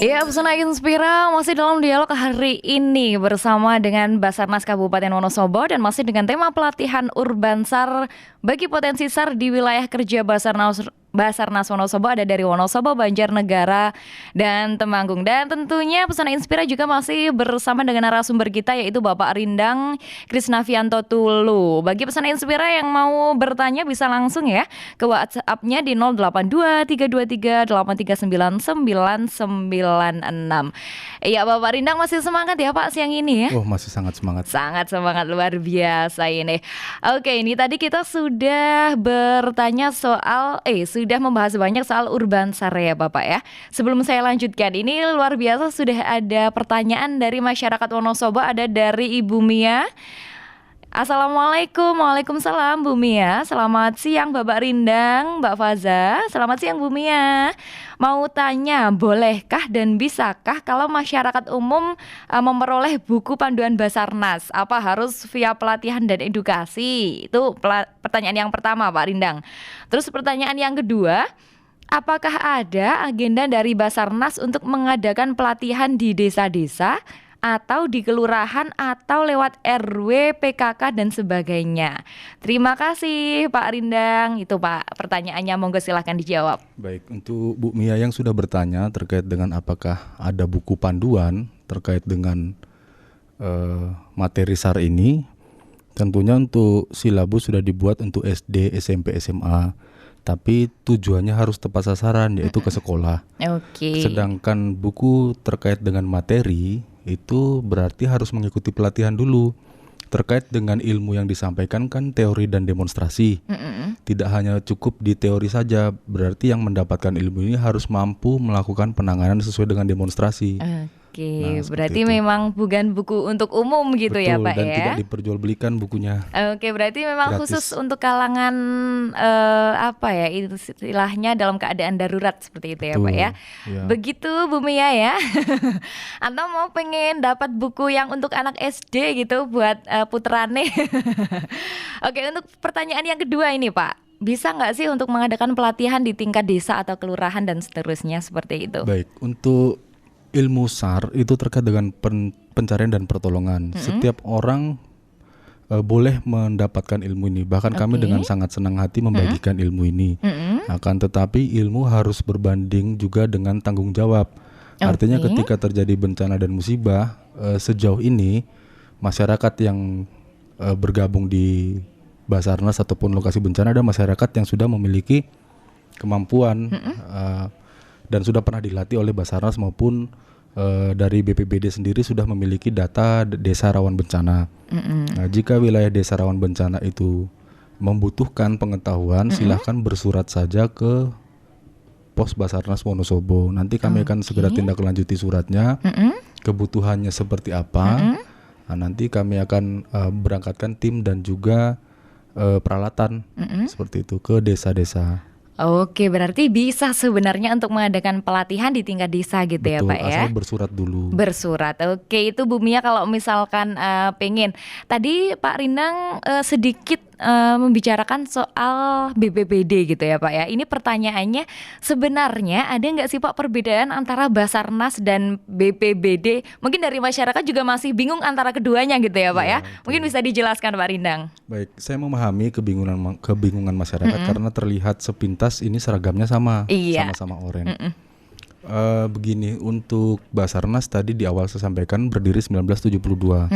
Iya, Pesona Inspira masih dalam dialog hari ini bersama dengan Basarnas Kabupaten Wonosobo dan masih dengan tema pelatihan Urban SAR bagi potensi SAR di wilayah kerja Basarnas Wonosobo ada dari Wonosobo, Banjarnegara, dan Temanggung. Dan tentunya Pesona Inspira juga masih bersama dengan narasumber kita yaitu Bapak Rindang Krisnavianto Tulu. Bagi Pesona Inspira yang mau bertanya bisa langsung ya ke WhatsApp-nya di 082 323 839 996. Iya, Bapak Rindang masih semangat ya Pak siang ini ya? Oh, masih sangat semangat. Sangat semangat, luar biasa ini. Oke, ini tadi kita sudah bertanya soal sudah membahas banyak soal Urban SAR ya Bapak ya. Sebelum saya lanjutkan, ini luar biasa sudah ada pertanyaan dari masyarakat Wonosobo, ada dari Ibu Mia. Assalamualaikum. Waalaikumsalam Bu Mia. Selamat siang Bapak Rindang, Mbak Faza. Selamat siang Bu Mia. Mau tanya, bolehkah dan bisakah kalau masyarakat umum memperoleh buku panduan Basarnas? Apa harus via pelatihan dan edukasi? Itu pertanyaan yang pertama Pak Rindang. Terus pertanyaan yang kedua, apakah ada agenda dari Basarnas untuk mengadakan pelatihan di desa-desa atau di kelurahan atau lewat RW, PKK dan sebagainya? Terima kasih Pak Rindang. Itu Pak pertanyaannya, monggo silahkan dijawab. Baik, untuk Bu Mia yang sudah bertanya terkait dengan apakah ada buku panduan terkait dengan materi SAR ini, tentunya untuk silabus sudah dibuat untuk SD, SMP, SMA. Tapi tujuannya harus tepat sasaran, yaitu ke sekolah. Oke. Sedangkan buku terkait dengan materi itu berarti harus mengikuti pelatihan dulu. Terkait dengan ilmu yang disampaikan kan teori dan demonstrasi. Tidak hanya cukup di teori saja, berarti yang mendapatkan ilmu ini harus mampu melakukan penanganan sesuai dengan demonstrasi. Oke, Nah, berarti itu. memang bukan buku untuk umum gitu. Betul, ya Pak dan ya. tidak diperjualbelikan bukunya. Oke, berarti memang Gratis. khusus untuk kalangan itu istilahnya dalam keadaan darurat seperti itu. Betul, ya Pak ya. ya. Begitu Bu Mia ya. Atau mau pengen dapat buku yang untuk anak SD gitu buat putrane. Oke, untuk pertanyaan yang kedua ini Pak, bisa nggak sih untuk mengadakan pelatihan di tingkat desa atau kelurahan dan seterusnya seperti itu? Baik, untuk ilmu SAR itu terkait dengan pencarian dan pertolongan. Setiap orang boleh mendapatkan ilmu ini. Bahkan kami dengan sangat senang hati membagikan ilmu ini. Akan tetapi ilmu harus berbanding juga dengan tanggung jawab. Artinya ketika terjadi bencana dan musibah, sejauh ini masyarakat yang bergabung di Basarnas ataupun lokasi bencana ada masyarakat yang sudah memiliki kemampuan dan sudah pernah dilatih oleh Basarnas maupun dari BPBD sendiri sudah memiliki data desa rawan bencana. Nah, jika wilayah desa rawan bencana itu membutuhkan pengetahuan, silahkan bersurat saja ke Pos Basarnas Wonosobo. Nanti kami akan segera tindak lanjuti suratnya, kebutuhannya seperti apa. Nah, nanti kami akan berangkatkan tim dan juga peralatan seperti itu ke desa-desa. Oke, berarti bisa sebenarnya untuk mengadakan pelatihan di tingkat desa gitu. Betul, ya Pak ya. asal bersurat dulu. Bersurat. Oke, itu Bu Mia kalau misalkan pengen. Tadi Pak Rindang sedikit membicarakan soal BPBD gitu ya Pak ya. Ini pertanyaannya, sebenarnya ada nggak sih Pak perbedaan antara Basarnas dan BPBD? Mungkin dari masyarakat juga masih bingung antara keduanya gitu ya Pak ya. Mungkin bisa dijelaskan Pak Rindang. Baik, saya memahami kebingungan masyarakat karena terlihat sepintas ini seragamnya sama, Iya. sama-sama oranye. Begini, untuk Basarnas tadi di awal saya sampaikan berdiri 1972.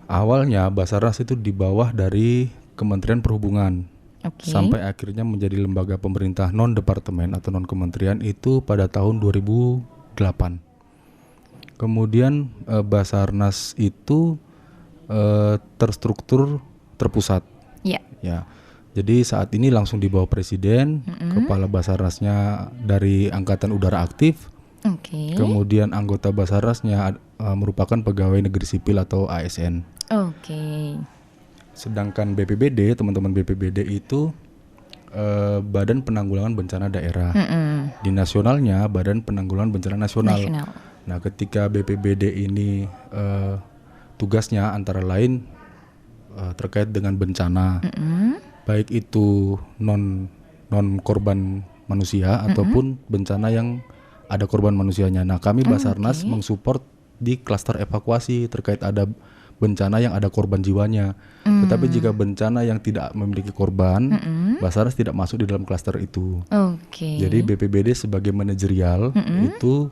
Awalnya Basarnas itu di bawah dari Kementerian Perhubungan. Sampai akhirnya menjadi lembaga pemerintah non-departemen atau non-kementerian itu pada tahun 2008. Kemudian Basarnas itu terstruktur terpusat. Iya. Ya. Jadi saat ini langsung di bawah Presiden, kepala Basarnasnya dari Angkatan Udara Aktif. Kemudian anggota Basarnasnya merupakan pegawai negeri sipil atau ASN. Sedangkan BPBD, teman-teman BPBD itu Badan Penanggulangan Bencana Daerah. Di nasionalnya Badan Penanggulangan Bencana Nasional. Nah, ketika BPBD ini tugasnya antara lain terkait dengan bencana, baik itu non korban manusia ataupun bencana yang ada korban manusianya. Nah, kami Basarnas mensupport di klaster evakuasi terkait ada bencana yang ada korban jiwanya. Tetapi jika bencana yang tidak memiliki korban, Basarnas tidak masuk di dalam klaster itu. Jadi BPBD sebagai manajerial itu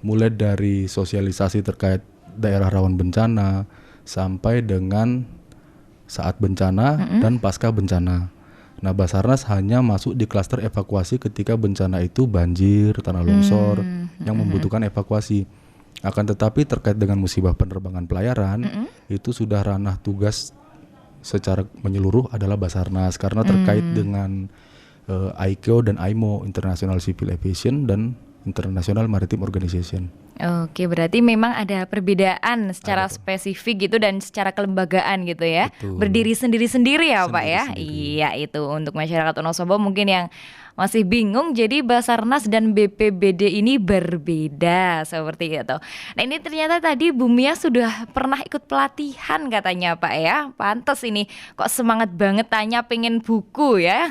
mulai dari sosialisasi terkait daerah rawan bencana sampai dengan saat bencana dan pasca bencana. Nah, Basarnas hanya masuk di klaster evakuasi ketika bencana itu banjir, tanah longsor yang membutuhkan evakuasi. Akan tetapi terkait dengan musibah penerbangan pelayaran itu sudah ranah tugas secara menyeluruh adalah Basarnas karena terkait dengan ICAO dan IMO, International Civil Aviation dan International Maritime Organization. Oke, berarti memang ada perbedaan secara spesifik gitu dan secara kelembagaan gitu ya. Betul. Berdiri sendiri-sendiri ya Pak ya. Sendiri-sendiri. Iya, itu untuk masyarakat Wonosobo mungkin yang masih bingung, jadi Basarnas dan BPBD ini berbeda seperti itu. Nah, ini ternyata tadi Bu Mia sudah pernah ikut pelatihan katanya Pak ya. Pantes ini kok semangat banget tanya pengen buku ya.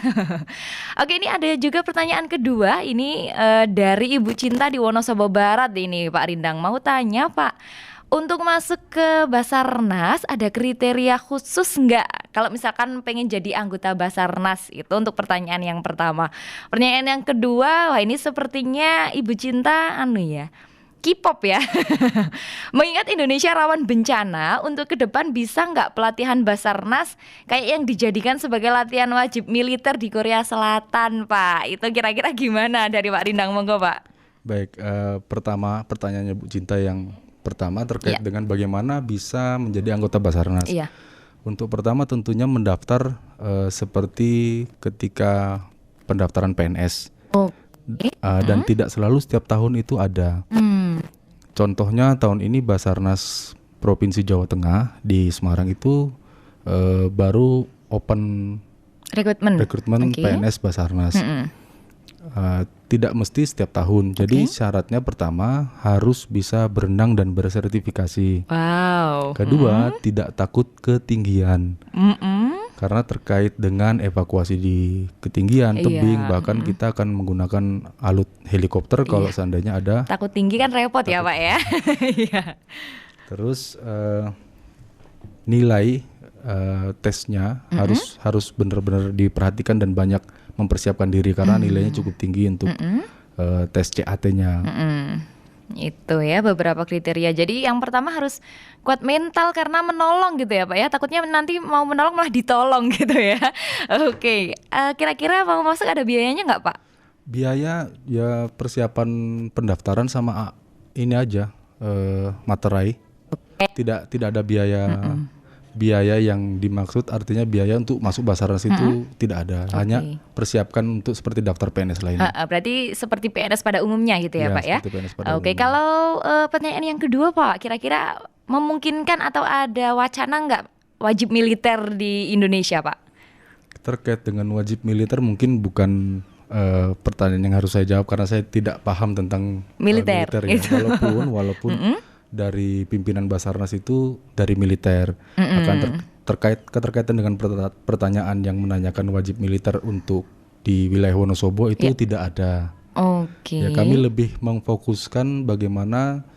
Oke, ini ada juga pertanyaan kedua. Ini dari Ibu Cinta di Wonosobo Barat ini Pak Rindang. Mau tanya Pak, untuk masuk ke Basarnas ada kriteria khusus nggak? Kalau misalkan pengen jadi anggota Basarnas, itu untuk pertanyaan yang pertama. Pertanyaan yang kedua, wah ini sepertinya Ibu Cinta K-pop ya. Mengingat Indonesia rawan bencana, untuk ke depan bisa nggak pelatihan Basarnas kayak yang dijadikan sebagai latihan wajib militer di Korea Selatan Pak? Itu kira-kira gimana dari Pak Rindang, monggo Pak? Baik, pertama pertanyaannya Bu Cinta yang pertama terkait dengan bagaimana bisa menjadi anggota Basarnas. Iya. Untuk pertama tentunya mendaftar seperti ketika pendaftaran PNS. Dan tidak selalu setiap tahun itu ada. Contohnya tahun ini Basarnas Provinsi Jawa Tengah di Semarang itu baru open rekrutmen PNS Basarnas. Tidak mesti setiap tahun. Jadi syaratnya pertama harus bisa berenang dan bersertifikasi. Wow. Kedua, tidak takut ketinggian. Karena terkait dengan evakuasi di ketinggian, tebing, bahkan kita akan menggunakan alut helikopter kalau seandainya ada. Takut tinggi kan repot ya Pak ya. Terus nilai tesnya harus benar-benar diperhatikan dan banyak mempersiapkan diri karena nilainya cukup tinggi untuk tes CAT-nya. Itu ya beberapa kriteria. Jadi yang pertama harus kuat mental karena menolong gitu ya Pak ya. Takutnya nanti mau menolong malah ditolong gitu ya. Oke, kira-kira mau masuk ada biayanya nggak Pak? Biaya ya persiapan pendaftaran sama ini aja materai. Tidak ada biaya yang dimaksud, artinya biaya untuk masuk Basarnas itu tidak ada, hanya persiapkan untuk seperti daftar PNS lainnya. Berarti seperti PNS pada umumnya gitu ya Pak ya? Oke, umumnya. kalau pertanyaan yang kedua Pak, kira-kira memungkinkan atau ada wacana nggak wajib militer di Indonesia Pak? Terkait dengan wajib militer mungkin bukan pertanyaan yang harus saya jawab karena saya tidak paham tentang militer ya. Walaupun dari pimpinan Basarnas itu dari militer. Akan keterkaitan dengan pertanyaan yang menanyakan wajib militer untuk di wilayah Wonosobo itu tidak ada. Ya, kami lebih memfokuskan bagaimana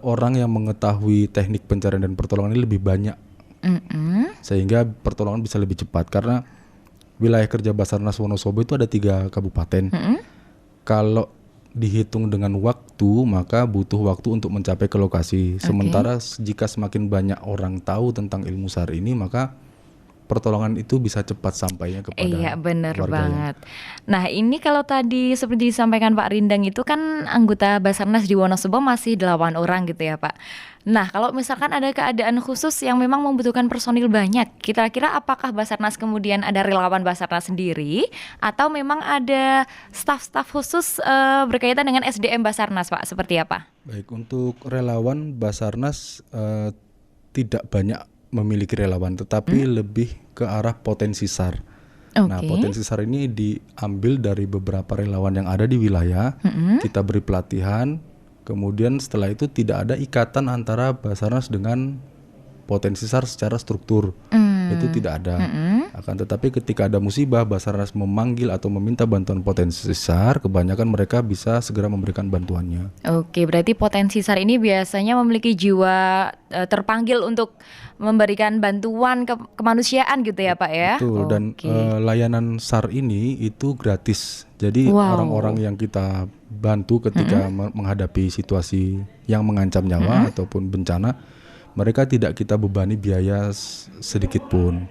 orang yang mengetahui teknik pencarian dan pertolongan ini lebih banyak, sehingga pertolongan bisa lebih cepat. Karena wilayah kerja Basarnas Wonosobo itu ada 3 kabupaten. Kalau dihitung dengan waktu, maka butuh waktu untuk mencapai ke lokasi. Sementara jika semakin banyak orang tahu tentang ilmu SAR ini, maka pertolongan itu bisa cepat sampainya kepada Iya benar warganya. banget. Nah ini kalau tadi seperti disampaikan Pak Rindang itu kan anggota Basarnas di Wonosobo masih 8 orang gitu ya Pak. Nah kalau misalkan ada keadaan khusus yang memang membutuhkan personil banyak, kira-kira apakah Basarnas kemudian ada relawan Basarnas sendiri atau memang ada staf-staf khusus berkaitan dengan SDM Basarnas Pak, seperti apa? Baik, untuk relawan Basarnas tidak banyak memiliki relawan, tetapi lebih ke arah potensi SAR. Nah, potensi SAR ini diambil dari beberapa relawan yang ada di wilayah. Kita beri pelatihan, kemudian setelah itu tidak ada ikatan antara Basarnas dengan potensi SAR secara struktur. itu tidak ada. Akan tetapi ketika ada musibah, Basarnas memanggil atau meminta bantuan potensi SAR, kebanyakan mereka bisa segera memberikan bantuannya. Oke, berarti potensi SAR ini biasanya memiliki jiwa terpanggil untuk memberikan bantuan kemanusiaan gitu ya Pak ya? Betul, dan layanan SAR ini itu gratis. Jadi orang-orang yang kita bantu ketika menghadapi situasi yang mengancam nyawa ataupun bencana, mereka tidak kita bebani biaya sedikit pun.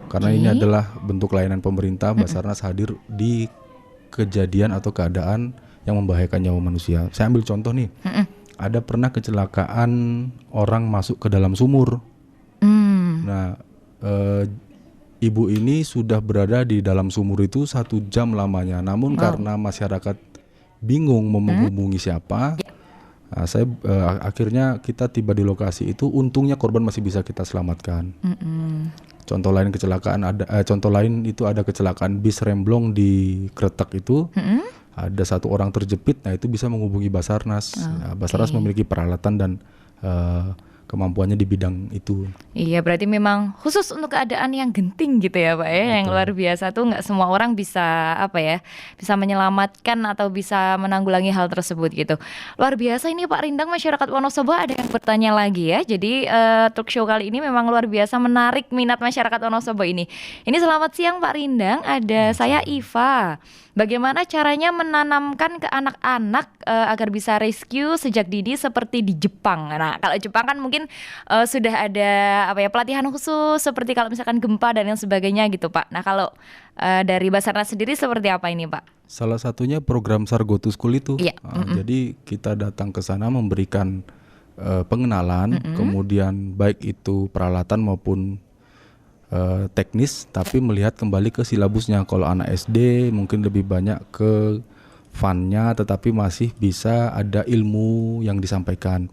Karena ini adalah bentuk layanan pemerintah. Basarnas hadir di kejadian atau keadaan yang membahayakan nyawa manusia. Saya ambil contoh nih, ada pernah kecelakaan orang masuk ke dalam sumur. Nah, ibu ini sudah berada di dalam sumur itu 1 jam lamanya. Namun karena masyarakat bingung mau menghubungi siapa, akhirnya kita tiba di lokasi itu. Untungnya korban masih bisa kita selamatkan. Contoh lain kecelakaan contoh lain itu ada kecelakaan bis remblong di Kretek itu. Ada 1 orang terjepit, nah itu bisa menghubungi Basarnas. Basarnas memiliki peralatan dan kemampuannya di bidang itu. Iya, berarti memang khusus untuk keadaan yang genting gitu ya Pak ya, yang luar biasa tuh nggak semua orang bisa bisa menyelamatkan atau bisa menanggulangi hal tersebut gitu. Luar biasa ini Pak Rindang, masyarakat Wonosobo ada yang bertanya lagi ya. Jadi talk show kali ini memang luar biasa menarik minat masyarakat Wonosobo ini. Ini selamat siang Pak Rindang, ada saya Iva. Bagaimana caranya menanamkan ke anak-anak agar bisa rescue sejak dini seperti di Jepang? Nah, kalau Jepang kan mungkin sudah ada pelatihan khusus seperti kalau misalkan gempa dan yang sebagainya gitu Pak. Nah, kalau dari Basarnas sendiri seperti apa ini Pak? Salah satunya program SAR Go to School itu. Jadi kita datang ke sana memberikan pengenalan, kemudian baik itu peralatan maupun teknis, tapi melihat kembali ke silabusnya. Kalau anak SD mungkin lebih banyak ke fun-nya, tetapi masih bisa ada ilmu yang disampaikan.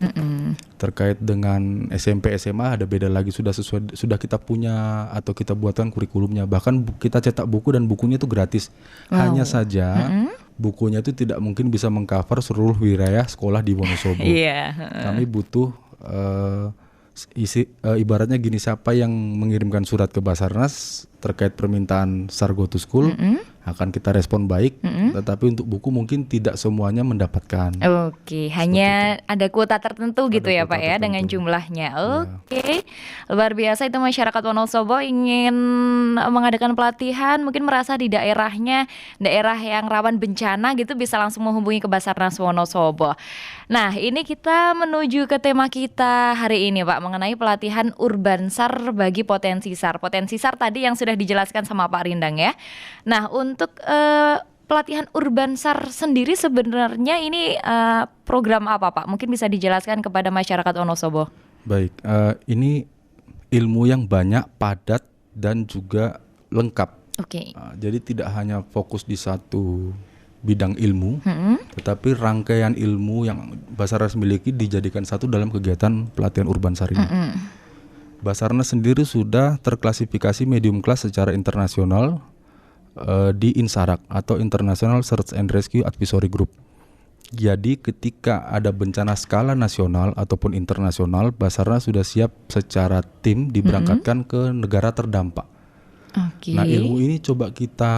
Terkait dengan SMP SMA ada beda lagi, sudah kita punya atau kita buatkan kurikulumnya. Bahkan kita cetak buku dan bukunya itu gratis. Hanya saja bukunya itu tidak mungkin bisa mengcover seluruh wilayah sekolah di Wonosobo. Kami butuh ibaratnya gini, siapa yang mengirimkan surat ke Basarnas terkait permintaan SAR Go to School, akan kita respon baik, tetapi untuk buku mungkin tidak semuanya mendapatkan. Hanya ada kuota tertentu gitu ya Pak ya, dengan jumlahnya. Luar biasa itu masyarakat Wonosobo ingin mengadakan pelatihan, mungkin merasa di daerahnya daerah yang rawan bencana gitu, bisa langsung menghubungi ke Basarnas Wonosobo. Nah, ini kita menuju ke tema kita hari ini Pak, mengenai pelatihan urban SAR bagi potensi SAR. Potensi SAR tadi yang sudah dijelaskan sama Pak Rindang ya. Nah, untuk pelatihan urban SAR sendiri sebenarnya ini program apa Pak? Mungkin bisa dijelaskan kepada masyarakat Wonosobo. Baik, ini ilmu yang banyak, padat dan juga lengkap. Jadi tidak hanya fokus di satu bidang ilmu, tetapi rangkaian ilmu yang Basarnas miliki dijadikan satu dalam kegiatan pelatihan urban SAR ini. Basarnas sendiri sudah terklasifikasi medium class secara internasional di INSARAG atau International Search and Rescue Advisory Group. Jadi ketika ada bencana skala nasional ataupun internasional, Basarnas sudah siap secara tim diberangkatkan ke negara terdampak. Nah, ilmu ini coba kita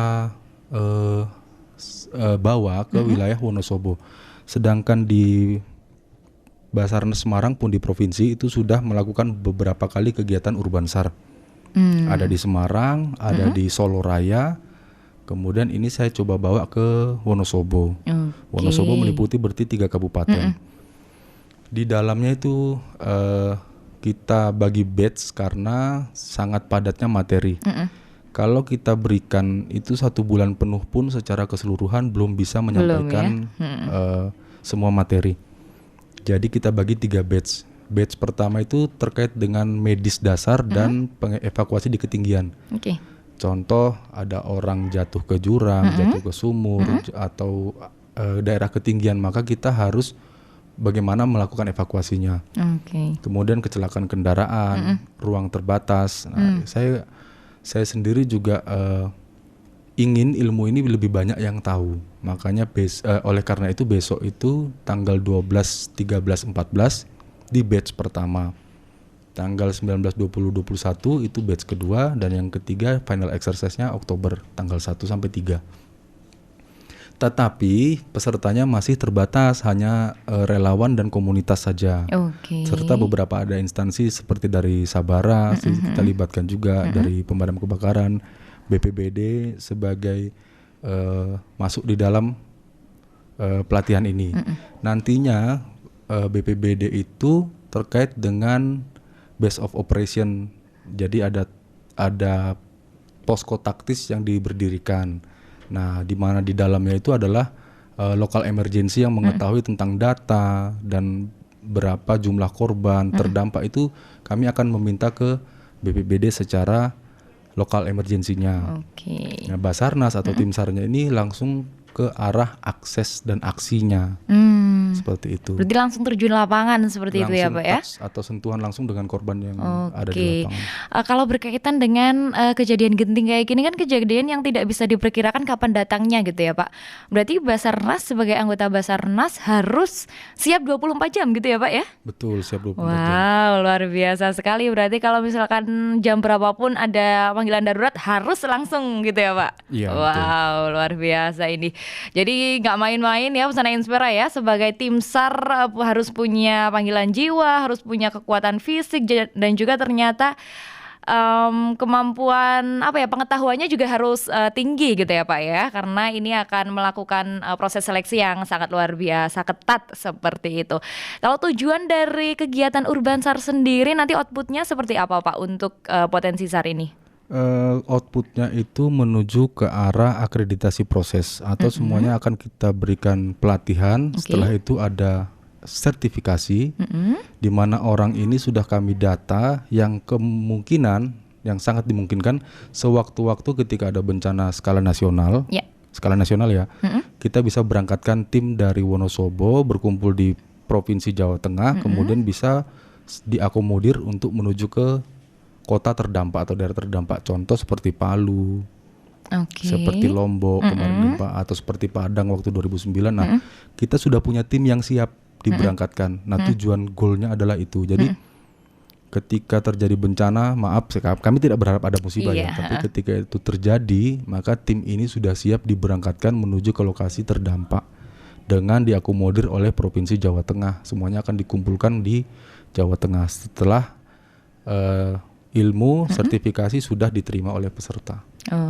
bawa ke wilayah Wonosobo. Sedangkan di Basarnas Semarang pun di provinsi itu sudah melakukan beberapa kali kegiatan urban SAR. Ada di Semarang, ada di Solo Raya. Kemudian ini saya coba bawa ke Wonosobo. Wonosobo meliputi berarti 3 kabupaten. Di dalamnya itu kita bagi batch karena sangat padatnya materi. Kalau kita berikan itu 1 bulan penuh pun secara keseluruhan belum bisa menyampaikan semua materi. Jadi kita bagi 3 batch. Batch pertama itu terkait dengan medis dasar dan evakuasi di ketinggian. Contoh ada orang jatuh ke jurang, jatuh ke sumur atau daerah ketinggian, maka kita harus bagaimana melakukan evakuasinya. Kemudian kecelakaan kendaraan, ruang terbatas. Nah, saya sendiri juga ingin ilmu ini lebih banyak yang tahu. Makanya oleh karena itu besok itu tanggal 12, 13, 14 di batch pertama. tanggal 19, 20, 21 itu batch kedua, dan yang ketiga final exercise-nya Oktober tanggal 1 sampai 3. Tetapi pesertanya masih terbatas, hanya relawan dan komunitas saja. Serta beberapa ada instansi seperti dari Sabara, kita libatkan juga dari pemadam kebakaran, BPBD sebagai masuk di dalam pelatihan ini. Nantinya BPBD itu terkait dengan base of operation. Jadi ada posko taktis yang diberdirikan. Nah, di mana di dalamnya itu adalah local emergency yang mengetahui tentang data dan berapa jumlah korban terdampak, itu kami akan meminta ke BPBD secara lokal emergensinya. Nah, Basarnas atau tim SAR-nya ini langsung ke arah akses dan aksinya. Seperti itu. Berarti langsung terjun lapangan seperti langsung itu ya Pak ya? Atau sentuhan langsung dengan korban yang ada di lapangan. Kalau berkaitan dengan kejadian genting kayak gini kan kejadian yang tidak bisa diperkirakan kapan datangnya gitu ya Pak. Berarti Basarnas sebagai anggota Basarnas harus siap 24 jam gitu ya Pak ya? Betul, siap 24 jam. Wow, luar biasa sekali. Berarti kalau misalkan jam berapapun ada panggilan darurat harus langsung gitu ya Pak? Iya, wow, betul. Luar biasa ini. Jadi nggak main-main ya Pesona Inspira ya, sebagai tim SAR harus punya panggilan jiwa, harus punya kekuatan fisik, dan juga ternyata kemampuan pengetahuannya juga harus tinggi gitu ya Pak ya, karena ini akan melakukan proses seleksi yang sangat luar biasa ketat seperti itu. Kalau tujuan dari kegiatan Urban SAR sendiri nanti outputnya seperti apa Pak untuk potensi SAR ini? Outputnya itu menuju ke arah akreditasi proses atau semuanya akan kita berikan pelatihan. Setelah itu ada sertifikasi di mana orang ini sudah kami data yang kemungkinan, yang sangat dimungkinkan sewaktu-waktu ketika ada bencana skala nasional, kita bisa berangkatkan tim dari Wonosobo berkumpul di Provinsi Jawa Tengah, kemudian bisa diakomodir untuk menuju ke kota terdampak atau daerah terdampak, contoh seperti Palu, seperti Lombok kemarin gempa, atau seperti Padang waktu 2009. Nah, kita sudah punya tim yang siap diberangkatkan. Nah, tujuan goalnya adalah itu. Jadi ketika terjadi bencana, maaf kami tidak berharap ada musibah ya, tapi ketika itu terjadi, maka tim ini sudah siap diberangkatkan menuju ke lokasi terdampak dengan diakomodir oleh Provinsi Jawa Tengah. Semuanya akan dikumpulkan di Jawa Tengah setelah ilmu sertifikasi sudah diterima oleh peserta.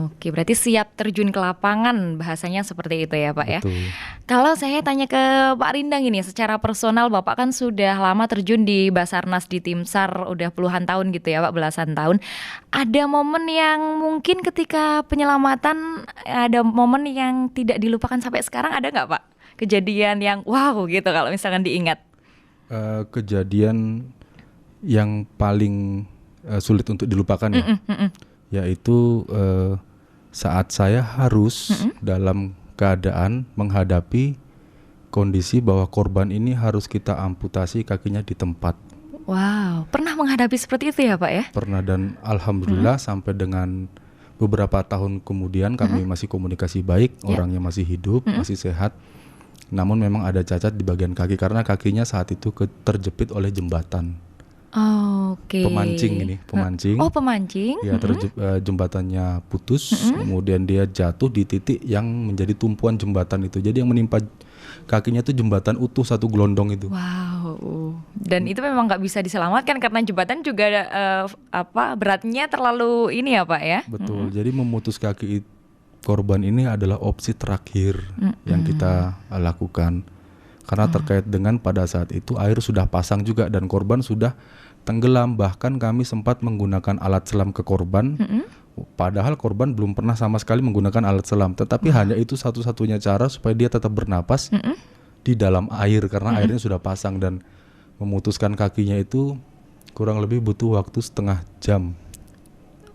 Oke, berarti siap terjun ke lapangan, bahasanya seperti itu ya Pak. Betul. Ya. Kalau saya tanya ke Pak Rindang ini, secara personal Bapak kan sudah lama terjun di Basarnas, di tim SAR, udah puluhan tahun gitu ya Pak, belasan tahun. Ada momen yang mungkin ketika penyelamatan, ada momen yang tidak dilupakan sampai sekarang, ada nggak Pak? Kejadian yang wow gitu kalau misalkan diingat. Kejadian yang paling sulit untuk dilupakan ya, yaitu saat saya harus dalam keadaan menghadapi kondisi bahwa korban ini harus kita amputasi kakinya di tempat. Wow, pernah menghadapi seperti itu ya Pak ya? Pernah, dan alhamdulillah sampai dengan beberapa tahun kemudian kami masih komunikasi baik, orangnya masih hidup, masih sehat. Namun memang ada cacat di bagian kaki karena kakinya saat itu terjepit oleh jembatan. Pemancing. Oh, pemancing. Ya, jembatannya putus, kemudian dia jatuh di titik yang menjadi tumpuan jembatan itu. Jadi yang menimpa kakinya itu jembatan utuh, satu gelondong itu. Wow. Dan itu memang nggak bisa diselamatkan karena jembatan juga beratnya terlalu ini ya Pak ya. Betul. Jadi memutus kaki korban ini adalah opsi terakhir yang kita lakukan. Karena terkait dengan pada saat itu air sudah pasang juga dan korban sudah tenggelam. Bahkan kami sempat menggunakan alat selam ke korban, padahal korban belum pernah sama sekali menggunakan alat selam. Tetapi hanya itu satu-satunya cara supaya dia tetap bernapas di dalam air, karena airnya sudah pasang. Dan memutuskan kakinya itu kurang lebih butuh waktu setengah jam.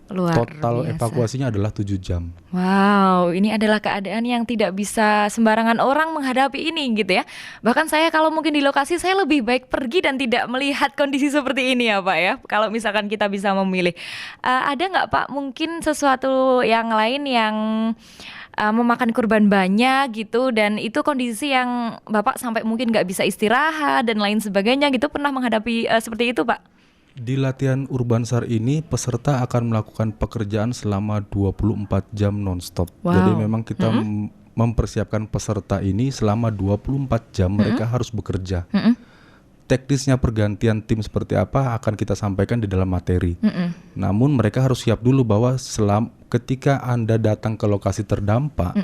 Total evakuasinya adalah 7 jam. Wow, ini adalah keadaan yang tidak bisa sembarangan orang menghadapi ini gitu ya. Bahkan saya kalau mungkin di lokasi, saya lebih baik pergi dan tidak melihat kondisi seperti ini ya Pak ya. Kalau misalkan kita bisa memilih, ada nggak Pak mungkin sesuatu yang lain yang memakan korban banyak gitu, dan itu kondisi yang Bapak sampai mungkin nggak bisa istirahat dan lain sebagainya gitu, pernah menghadapi seperti itu Pak? Di latihan Urbansar ini peserta akan melakukan pekerjaan selama 24 jam nonstop. Wow. Jadi memang kita mempersiapkan peserta ini selama 24 jam mereka harus bekerja. Teknisnya pergantian tim seperti apa akan kita sampaikan di dalam materi. Namun mereka harus siap dulu bahwa ketika Anda datang ke lokasi terdampak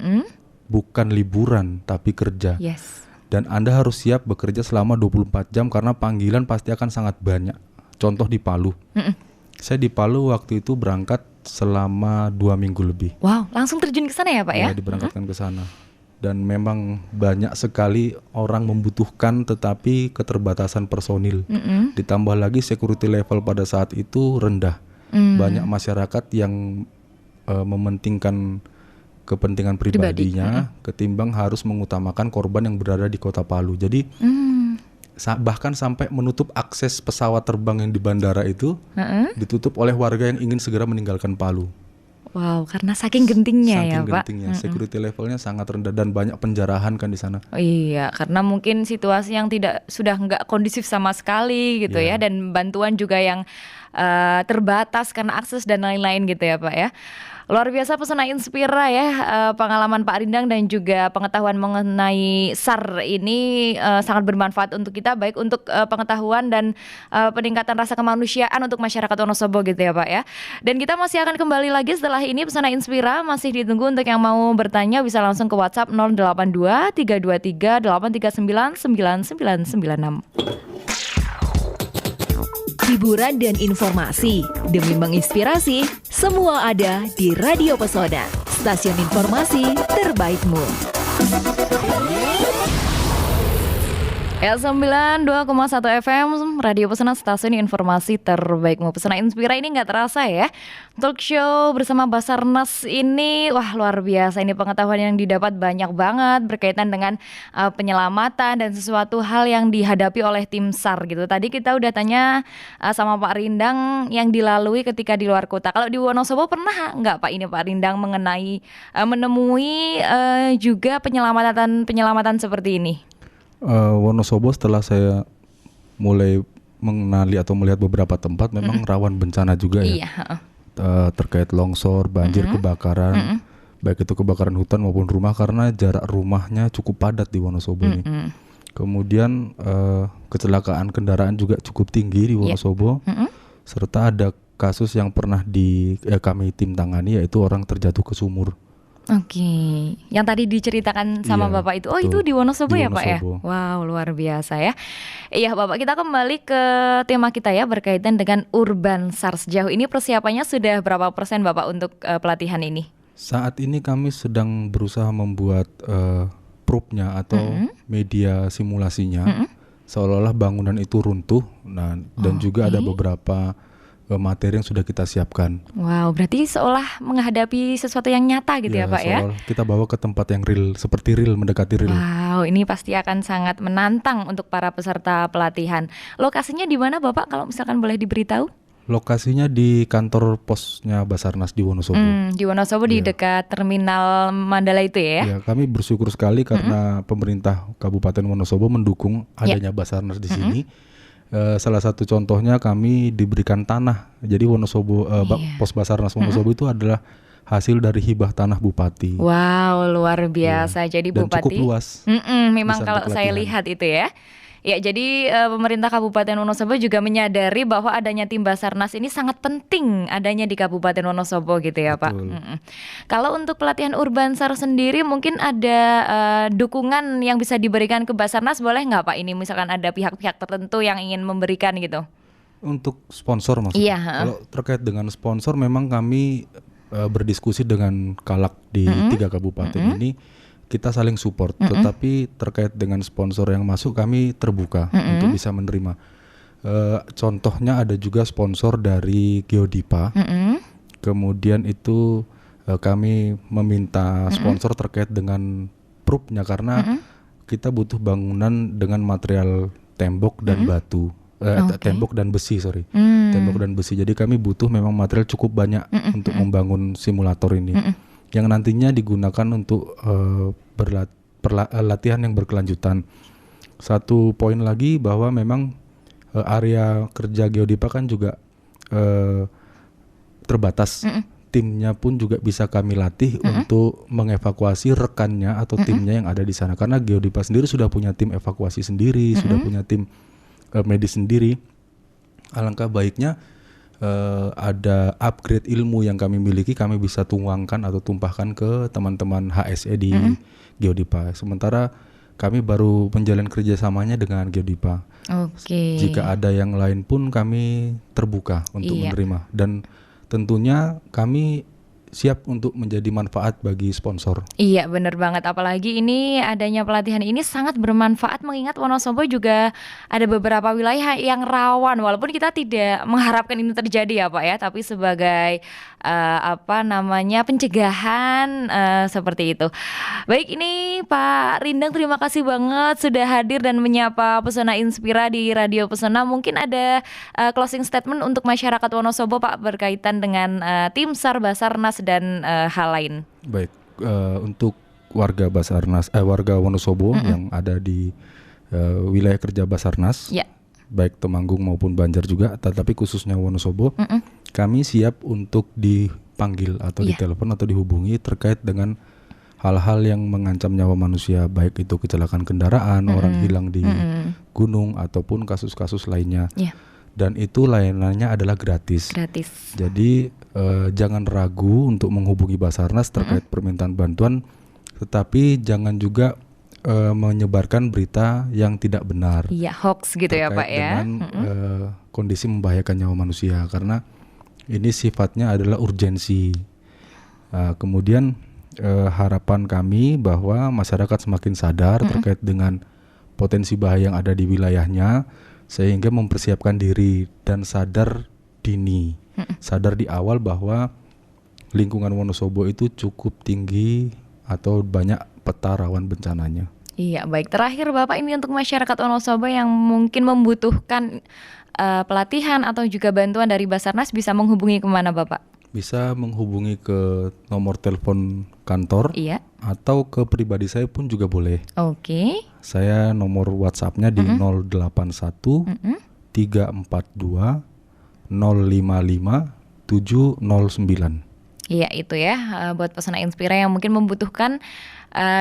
bukan liburan tapi kerja. Yes. Dan Anda harus siap bekerja selama 24 jam karena panggilan pasti akan sangat banyak. Contoh di Palu. Saya di Palu waktu itu berangkat selama 2 minggu lebih. Wow, langsung terjun ke sana ya Pak ya? Ya, diberangkatkan ke sana. Dan memang banyak sekali orang membutuhkan tetapi keterbatasan personil. Ditambah lagi security level pada saat itu rendah. Banyak masyarakat yang mementingkan kepentingan pribadinya ketimbang harus mengutamakan korban yang berada di kota Palu. Jadi bahkan sampai menutup akses pesawat terbang yang di bandara itu ditutup oleh warga yang ingin segera meninggalkan Palu. Wow, karena saking gentingnya ya Pak. Saking gentingnya, security levelnya sangat rendah dan banyak penjarahan kan di sana. Oh iya, karena mungkin situasi yang sudah nggak kondusif sama sekali gitu ya, dan bantuan juga yang terbatas karena akses dan lain-lain gitu ya Pak ya. Luar biasa pesona Inspira ya, pengalaman Pak Rindang dan juga pengetahuan mengenai SAR ini sangat bermanfaat untuk kita, baik untuk pengetahuan dan peningkatan rasa kemanusiaan untuk masyarakat Wonosobo gitu ya Pak ya. Dan kita masih akan kembali lagi setelah ini, pesona Inspira masih ditunggu untuk yang mau bertanya bisa langsung ke WhatsApp 082 323 839 9996. Hiburan dan informasi demi menginspirasi, semua ada di Radio Pesona, stasiun informasi terbaikmu. Ya, 92,1 FM Radio Pesona, stasiun informasi terbaikmu. Pesona Inspira ini nggak terasa ya. Talk show bersama Basarnas ini, wah luar biasa. Ini pengetahuan yang didapat banyak banget berkaitan dengan penyelamatan dan sesuatu hal yang dihadapi oleh tim SAR gitu. Tadi kita udah tanya sama Pak Rindang yang dilalui ketika di luar kota. Kalau di Wonosobo pernah nggak Pak ini Pak Rindang mengenai menemui juga penyelamatan seperti ini? Wonosobo setelah saya mulai mengenali atau melihat beberapa tempat memang rawan bencana juga ya. Terkait longsor, banjir, kebakaran, baik itu kebakaran hutan maupun rumah karena jarak rumahnya cukup padat di Wonosobo ini. Kemudian kecelakaan kendaraan juga cukup tinggi di Wonosobo, serta ada kasus yang pernah kami tim tangani yaitu orang terjatuh ke sumur. Oke, yang tadi diceritakan sama Bapak itu, itu di Wonosobo ya Pak ya? Wow, luar biasa ya. Iya Bapak, kita kembali ke tema kita ya berkaitan dengan Urbansar. Sejauh ini persiapannya sudah berapa persen Bapak untuk pelatihan ini? Saat ini kami sedang berusaha membuat proof-nya atau media simulasinya, seolah-olah bangunan itu runtuh. Nah, dan juga ada beberapa materi yang sudah kita siapkan. Wow, berarti seolah menghadapi sesuatu yang nyata gitu ya Pak ya? Kita bawa ke tempat yang real, seperti real, mendekati real. Wow, ini pasti akan sangat menantang untuk para peserta pelatihan. Lokasinya di mana Bapak kalau misalkan boleh diberitahu? Lokasinya di kantor posnya Basarnas di Wonosobo. Di Wonosobo di dekat terminal Mandala itu ya? Ya, kami bersyukur sekali karena pemerintah Kabupaten Wonosobo mendukung adanya Basarnas di sini. Salah satu contohnya kami diberikan tanah. Jadi Wonosobo, pos Basarnas Wonosobo itu adalah hasil dari hibah tanah Bupati. Wow, luar biasa. Jadi dan Bupati cukup luas. Memang kalau saya lihat itu ya. Ya, jadi pemerintah Kabupaten Wonosobo juga menyadari bahwa adanya tim Basarnas ini sangat penting adanya di Kabupaten Wonosobo gitu ya Pak. Kalau untuk pelatihan Urbansar sendiri mungkin ada dukungan yang bisa diberikan ke Basarnas, boleh nggak Pak? Ini misalkan ada pihak-pihak tertentu yang ingin memberikan gitu. Untuk sponsor maksudnya? Kalau terkait dengan sponsor memang kami berdiskusi dengan Kalak di 3 kabupaten ini. Kita saling support, tetapi terkait dengan sponsor yang masuk kami terbuka untuk bisa menerima. Contohnya ada juga sponsor dari Geodipa. Kemudian itu kami meminta sponsor terkait dengan proof-nya karena kita butuh bangunan dengan material tembok dan batu. Tembok dan besi, tembok dan besi. Jadi kami butuh memang material cukup banyak untuk membangun simulator ini. Yang nantinya digunakan untuk latihan yang berkelanjutan. Satu poin lagi bahwa memang area kerja Geodipa kan juga terbatas. Timnya pun juga bisa kami latih untuk mengevakuasi rekannya atau timnya yang ada di sana. Karena Geodipa sendiri sudah punya tim evakuasi sendiri, sudah punya tim medis sendiri. Alangkah baiknya ada upgrade ilmu yang kami miliki, kami bisa tuangkan atau tumpahkan ke teman-teman HSE di Geodipa. Sementara kami baru menjalin kerjasamanya dengan Geodipa. Oke. Jika ada yang lain pun kami terbuka untuk menerima, dan tentunya kami siap untuk menjadi manfaat bagi sponsor. Iya, benar banget. Apalagi ini adanya pelatihan ini sangat bermanfaat, mengingat Wonosobo juga ada beberapa wilayah yang rawan. Walaupun kita tidak mengharapkan ini terjadi ya Pak ya, tapi sebagai pencegahan seperti itu. Baik, ini Pak Rindang, terima kasih banget sudah hadir dan menyapa Pesona Inspira di Radio Pesona. Mungkin ada closing statement untuk masyarakat Wonosobo Pak berkaitan dengan tim SAR, Basarnas dan hal lain. Baik, untuk warga Basarnas, warga Wonosobo yang ada di wilayah kerja Basarnas, baik Temanggung maupun Banjar juga, tetapi khususnya Wonosobo, kami siap untuk dipanggil atau ditelepon atau dihubungi terkait dengan hal-hal yang mengancam nyawa manusia, baik itu kecelakaan kendaraan, orang hilang di gunung ataupun kasus-kasus lainnya. Dan itu layanannya adalah gratis. Jadi jangan ragu untuk menghubungi Basarnas terkait permintaan bantuan, tetapi jangan juga menyebarkan berita yang tidak benar. Iya, hoax gitu ya Pak ya. Dengan kondisi membahayakan nyawa manusia, karena ini sifatnya adalah urgensi. Kemudian harapan kami bahwa masyarakat semakin sadar terkait dengan potensi bahaya yang ada di wilayahnya, sehingga mempersiapkan diri dan sadar dini, sadar di awal bahwa lingkungan Wonosobo itu cukup tinggi atau banyak peta rawan bencananya. Iya, baik. Terakhir Bapak, ini untuk masyarakat Wonosobo yang mungkin membutuhkan pelatihan atau juga bantuan dari Basarnas, bisa menghubungi kemana Bapak? Bisa menghubungi ke nomor telepon kantor, atau ke pribadi saya pun juga boleh. Oke. Saya nomor WhatsApp-nya di 081 342 055 709. Iya, itu ya, buat Pesona Inspira yang mungkin membutuhkan,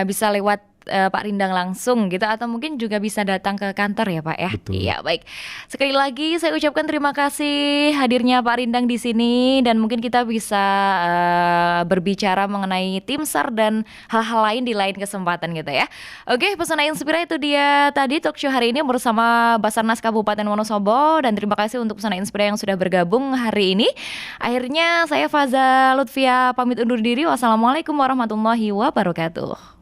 bisa lewat Pak Rindang langsung gitu, atau mungkin juga bisa datang ke kantor ya Pak ya. Betul. Iya, baik. Sekali lagi saya ucapkan terima kasih hadirnya Pak Rindang di sini, dan mungkin kita bisa berbicara mengenai tim SAR dan hal-hal lain di lain kesempatan gitu ya. Oke, Pesona Inspira, itu dia tadi talk show hari ini bersama Basarnas Kabupaten Wonosobo, dan terima kasih untuk Pesona Inspira yang sudah bergabung hari ini. Akhirnya saya Faza Lutfia pamit undur diri. Wassalamualaikum warahmatullahi wabarakatuh.